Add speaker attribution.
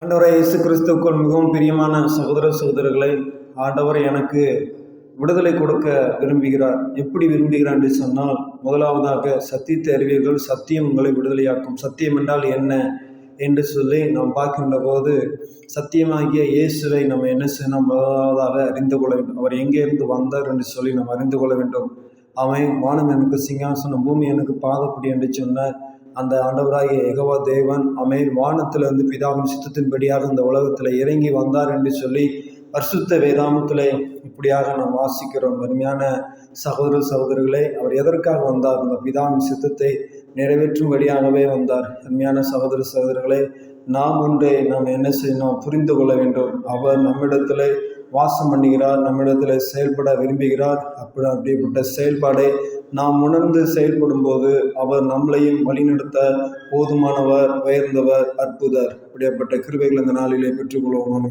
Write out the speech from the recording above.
Speaker 1: ஆண்டவரை இயேசு கிறிஸ்துவுக்குள் மிகவும் பிரியமான சகோதர சகோதரர்களை, ஆண்டவர் எனக்கு விடுதலை கொடுக்க விரும்புகிறார். எப்படி விரும்புகிறார் என்று சொன்னால், முதலாவதாக சத்தியத்தை அறிவீர்கள், சத்தியம் உங்களை விடுதலையாக்கும். சத்தியம் என்றால் என்ன என்று சொல்லி நாம் பார்க்கின்ற போது, சத்தியமாகிய இயேசுவை நம்ம என்ன செய்யணும்? முதலாவதாக அறிந்து கொள்ள வேண்டும். அவர் எங்கே இருந்து வந்தார் என்று சொல்லி நாம் அறிந்து கொள்ள வேண்டும். அவன் வானம் எனக்கு சிங்காசனம், பூமி எனக்கு பாதப்படி என்று சொன்ன அந்த ஆண்டவராகிய யெகோவா தேவன் வானத்திலிருந்து பிதாவின் சித்தத்தின்படியாக இந்த உலகத்தில் இறங்கி வந்தார் என்று சொல்லி பரிசுத்த வேதாமத்தில் இப்படியாக நாம் வாசிக்கிறோம். அருமையான சகோதர சகோதரிகளே, அவர் எதற்காக வந்தார்? இந்த பிதாவின் சித்தத்தை நிறைவேற்றும்படியாகவே வந்தார். அருமையான சகோதர சகோதரிகளே, நாம் என்ன செய்யணும்? புரிந்து கொள்ள வேண்டும். அவர் நம்மிடத்தில் வாசம் பண்ணுகிறார், நம்மிடத்தில் செயல்பட விரும்புகிறார். அப்படிப்பட்ட செயல்பாடை நாம் உணர்ந்து செயல்படும் போது அவர் நம்மளையும் வழிநடத்த போதுமானவர், உயர்ந்தவர், அற்புதர். அப்படிப்பட்ட கிருபைகள் இந்த நாளிலே பெற்றுக்கொள்வோம்.